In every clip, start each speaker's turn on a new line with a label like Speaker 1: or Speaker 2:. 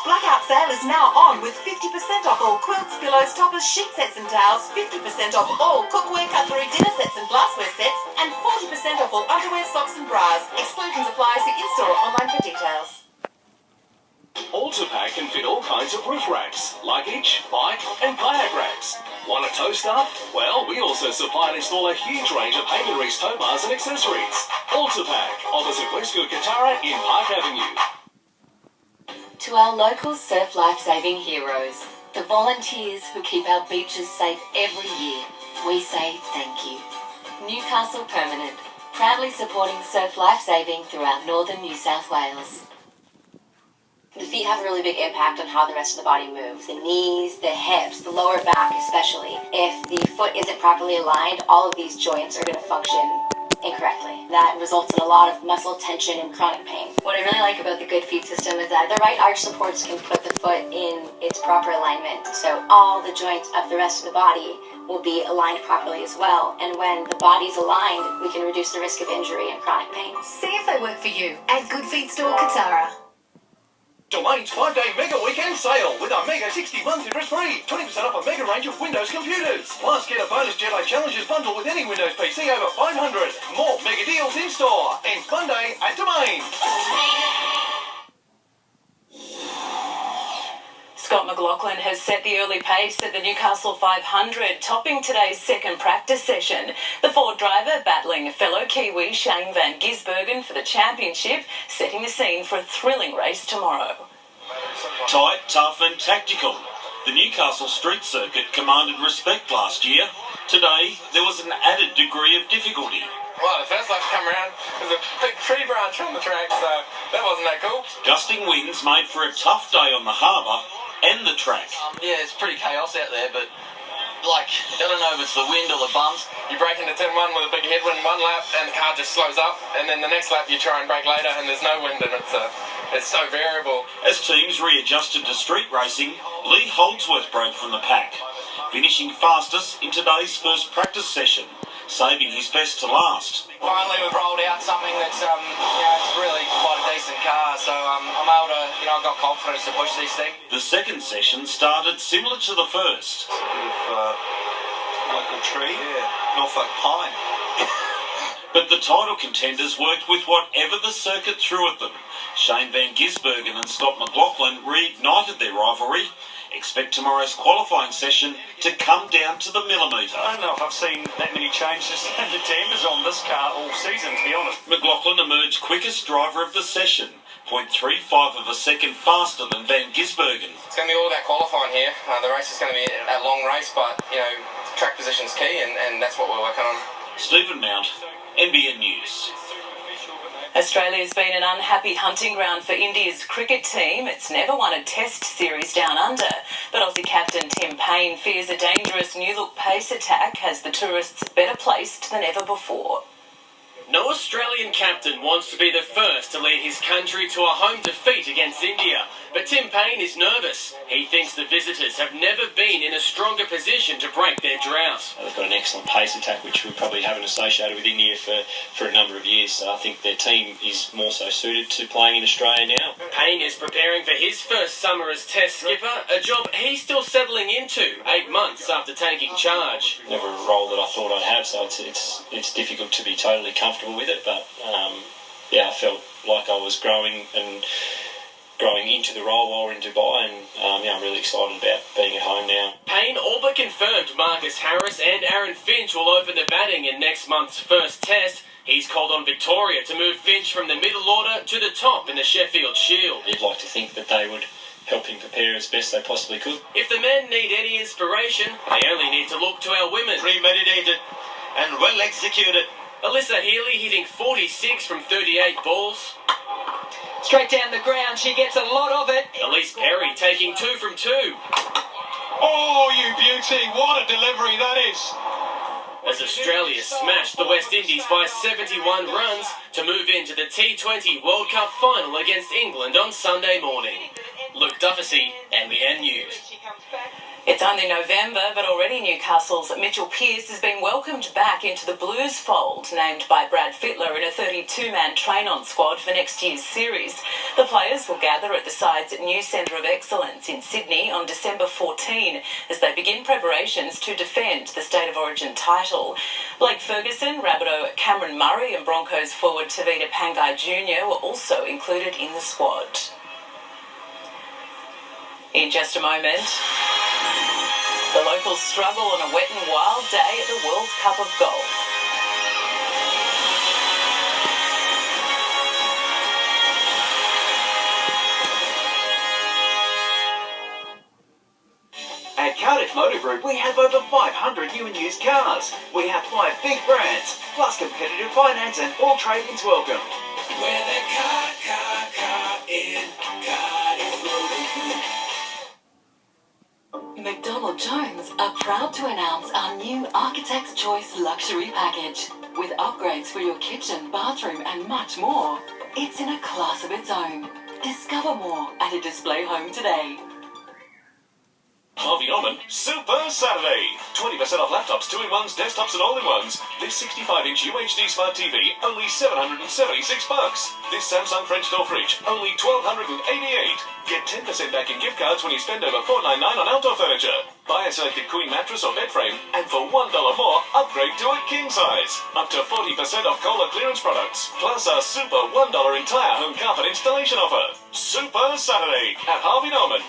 Speaker 1: Blackout sale is now on with 50% off all quilts, pillows, toppers, sheet sets and towels, 50% off all cookware, cutlery, dinner sets and glassware sets, and 40% off all underwear, socks and bras. Exclusions apply. See in-store or online for details.
Speaker 2: Ultrapack can fit all kinds of roof racks, luggage, bike and kayak racks. Want a tow stuff? Well, we also supply and install a huge range of Haven Reese tow bars and accessories. Ultrapack, opposite Westfield Katara in Park Avenue.
Speaker 3: To our local surf life-saving heroes, the volunteers who keep our beaches safe every year, we say thank you. Newcastle Permanent, proudly supporting surf life-saving throughout northern New South Wales.
Speaker 4: The feet have a really big impact on how the rest of the body moves. The knees, the hips, the lower back especially. If the foot isn't properly aligned, all of these joints are going to function incorrectly. That results in a lot of muscle tension and chronic pain. What I really like about the Good Feet system is that the right arch supports can put the foot in its proper alignment. So all the joints of the rest of the body will be aligned properly as well. And when the body's aligned, we can reduce the risk of injury and chronic pain.
Speaker 1: See if they work for you at Good Feet Store Katara.
Speaker 2: Domain's 5-day mega weekend sale with a mega 60 months interest-free. 20% off a mega range of Windows computers. Plus, get a bonus Jedi Challengers bundle with any Windows PC over 500. More mega deals in-store. Ends Monday at Domain.
Speaker 5: Scott McLaughlin has set the early pace at the Newcastle 500, topping today's second practice session. The Ford driver battling fellow Kiwi Shane Van Gisbergen for the championship, setting the scene for a thrilling race tomorrow.
Speaker 6: Tight, tough and tactical. The Newcastle street circuit commanded respect last year. Today, there was an added degree of difficulty.
Speaker 7: Well, the first lap to come around, there's a big tree branch on the track, so that wasn't that cool.
Speaker 6: Gusting winds made for a tough day on the harbour and the track.
Speaker 7: Yeah, it's pretty chaos out there, but like, I don't know if it's the wind or the bumps. You break into turn one with a big headwind one lap and the car just slows up, and then the next lap you try and brake later and there's no wind, and it's so variable.
Speaker 6: As teams readjusted to street racing, Lee Holdsworth broke from the pack, finishing fastest in today's first practice session, saving his best to last.
Speaker 7: Finally, we've rolled out something that's, it's really quite a decent car, so I'm able to, I've got confidence to push this thing.
Speaker 6: The second session started similar to the first.
Speaker 8: Local tree, Norfolk pine.
Speaker 6: But the title contenders worked with whatever the circuit threw at them. Shane Van Gisbergen and Scott McLaughlin reignited their rivalry. Expect tomorrow's qualifying session to come down to the millimetre.
Speaker 8: I don't know if I've seen that many changes in the dampers on this car all season, to be honest.
Speaker 6: McLaughlin emerged quickest driver of the session, 0.35 of a second faster than Van Gisbergen.
Speaker 7: It's going to be all about qualifying here. The race is going to be a long race, but, track position's key, and that's what we're working on.
Speaker 6: Stephen Mount, NBN News.
Speaker 5: Australia's been an unhappy hunting ground for India's cricket team. It's never won a test series down under. But Aussie captain Tim Payne fears a dangerous new-look pace attack has the tourists better placed than ever before.
Speaker 9: No Australian captain wants to be the first to lead his country to a home defeat against India. But Tim Payne is nervous. He thinks the visitors have never been in a stronger position to break their drought.
Speaker 10: They've got an excellent pace attack, which we probably haven't associated with India for a number of years. So I think their team is more so suited to playing in Australia now.
Speaker 9: Payne is preparing for his first summer as Test skipper, a job he's still settling into 8 months after taking charge.
Speaker 10: Never a role that I thought I'd have, so it's difficult to be totally comfortable with it. But I felt like I was growing into the role while we're in Dubai, and I'm really excited about being at home now.
Speaker 9: Payne all but confirmed Marcus Harris and Aaron Finch will open the batting in next month's first test. He's called on Victoria to move Finch from the middle order to the top in the Sheffield Shield.
Speaker 10: You'd like to think that they would help him prepare as best they possibly could.
Speaker 9: If the men need any inspiration, they only need to look to our women.
Speaker 6: Premeditated and well executed.
Speaker 9: Alyssa Healy hitting 46 from 38 balls.
Speaker 11: Straight down the ground, she gets a lot of it.
Speaker 9: Elise Perry taking 2 from 2.
Speaker 8: Oh, you beauty, what a delivery that is.
Speaker 9: As Australia smashed the West Indies by 71 runs to move into the T20 World Cup final against England on Sunday morning. Luke Duffy, NBN News.
Speaker 5: It's only November, but already Newcastle's Mitchell Pearce has been welcomed back into the Blues fold, named by Brad Fittler in a 32-man train-on squad for next year's series. The players will gather at the side's new Centre of Excellence in Sydney on December 14 as they begin preparations to defend the State of Origin title. Blake Ferguson, Rabbitoh Cameron Murray and Broncos forward Tavita Pangai Jr. were also included in the squad. In just a moment, the locals struggle on a wet and wild day at the World Cup of Golf.
Speaker 12: At Cardiff Motor Group, we have over 500 new and used cars. We have 5 big brands, plus competitive finance and all trade-ins welcome.
Speaker 2: Where the car in Cardiff Motor Group.
Speaker 3: McDonald Jones are proud to announce our new Architect's Choice Luxury Package. With upgrades for your kitchen, bathroom and much more. It's in a class of its own. Discover more at a display home today.
Speaker 2: Harvey Norman Super Saturday. 20% off laptops, 2-in-1s, desktops and all-in-ones. This 65-inch UHD Smart TV, only $776. This Samsung French door fridge, only $1,288. Get 10% back in gift cards when you spend over $499 on outdoor furniture. Buy a selected queen mattress or bed frame, and for $1 more, upgrade to a king size. Up to 40% off Kohler clearance products, plus our super $1 entire home carpet installation offer. Super Saturday at Harvey Norman.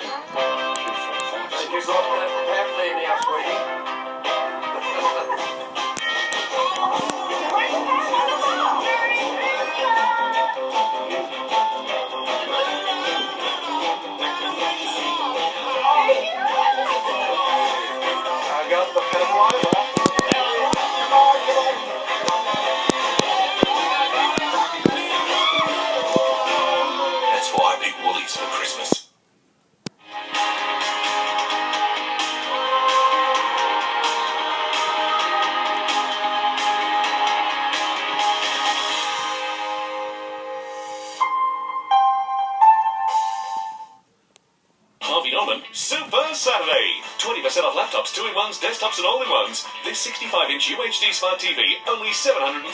Speaker 12: Thank you, God. Have me now, sweetie. I got the pen.
Speaker 2: That's why I pick Woolies for Christmas. Harvey Norman Super Saturday. 20% off laptops, 2-in-1s, desktops and all-in-ones. This 65-inch UHD Smart TV, only $776.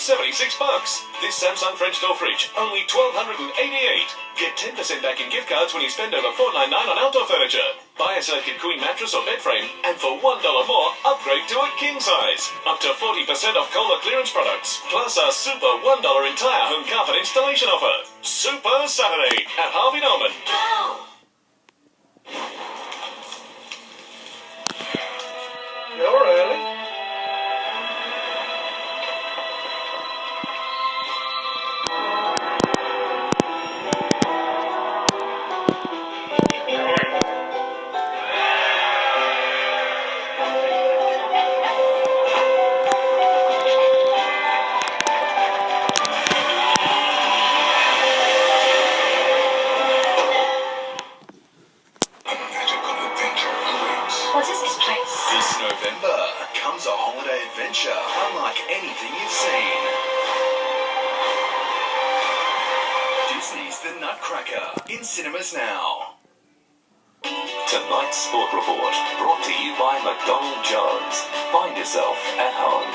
Speaker 2: This Samsung French door fridge, only $1,288. Get 10% back in gift cards when you spend over $499 on outdoor furniture. Buy a selected queen mattress or bed frame, and for $1 more, upgrade to a king size. Up to 40% off Kohler clearance products, plus our super $1 entire home carpet installation offer. Super Saturday at Harvey Norman.
Speaker 12: You're early.
Speaker 3: What is this place?
Speaker 2: This November comes a holiday adventure unlike anything you've seen. Disney's The Nutcracker in cinemas now. Tonight's Sport Report brought to you by McDonald Jones. Find yourself at home.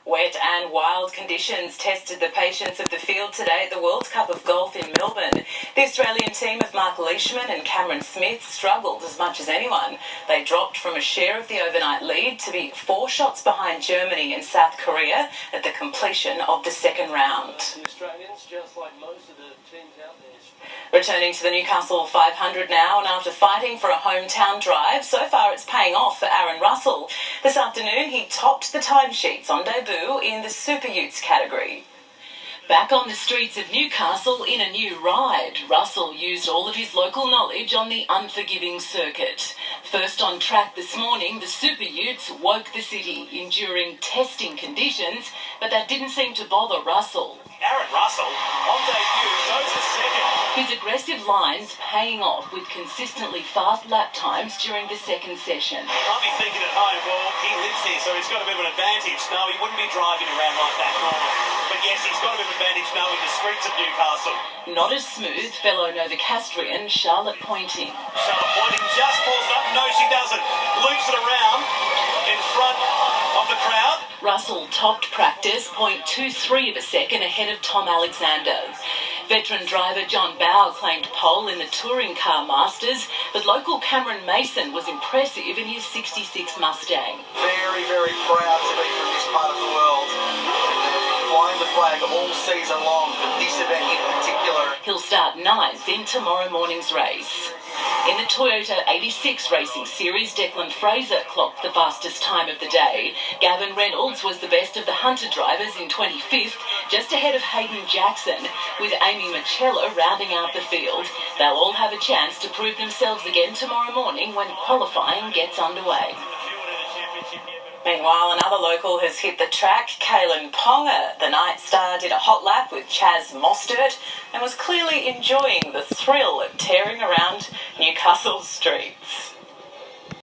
Speaker 5: Wet and wild conditions tested the patience of the field today at the World Cup of Golf in Melbourne. The Australian team of Mark Leishman and Cameron Smith struggled as much as anyone. They dropped from a share of the overnight lead to be 4 shots behind Germany and South Korea at the completion of the second round.
Speaker 9: The Australians, just like most of the teams out there.
Speaker 5: Returning to the Newcastle 500 now, and after fighting for a hometown drive, so far it's paying off for Aaron Russell. This afternoon he topped the timesheets on debut in the Super Utes category. Back on the streets of Newcastle in a new ride, Russell used all of his local knowledge on the unforgiving circuit. First on track this morning, the Super Utes woke the city, enduring testing conditions, but that didn't seem to bother Russell.
Speaker 2: Aaron Russell on debut goes to second.
Speaker 5: His aggressive lines paying off with consistently fast lap times during the second session.
Speaker 13: You might be thinking at home, well, he lives here, so he's got a bit of an advantage. No, he wouldn't be driving around like that normally. But yes, he's got a bit of an advantage knowing the streets of Newcastle.
Speaker 5: Not as smooth, fellow Novocastrian Charlotte Pointing.
Speaker 13: Charlotte Pointing just pulls it up. No, she doesn't. Loops it around in front of the crowd.
Speaker 5: Russell topped practice 0.23 of a second ahead of Tom Alexander. Veteran driver John Bowe claimed pole in the Touring Car Masters, but local Cameron Mason was impressive in his 66 Mustang.
Speaker 12: Very, very proud to be from this part of the world. Flying the flag all season long for this event in particular.
Speaker 5: He'll start 9th in tomorrow morning's race. In the Toyota 86 Racing Series, Declan Fraser clocked the fastest time of the day. Gavin Reynolds was the best of the Hunter drivers in 25th, just ahead of Hayden Jackson, with Amy Machella rounding out the field. They'll all have a chance to prove themselves again tomorrow morning when qualifying gets underway. Meanwhile, another local has hit the track. Kaylin Ponga, the night star, did a hot lap with Chaz Mostert and was clearly enjoying the thrill of tearing around Newcastle streets.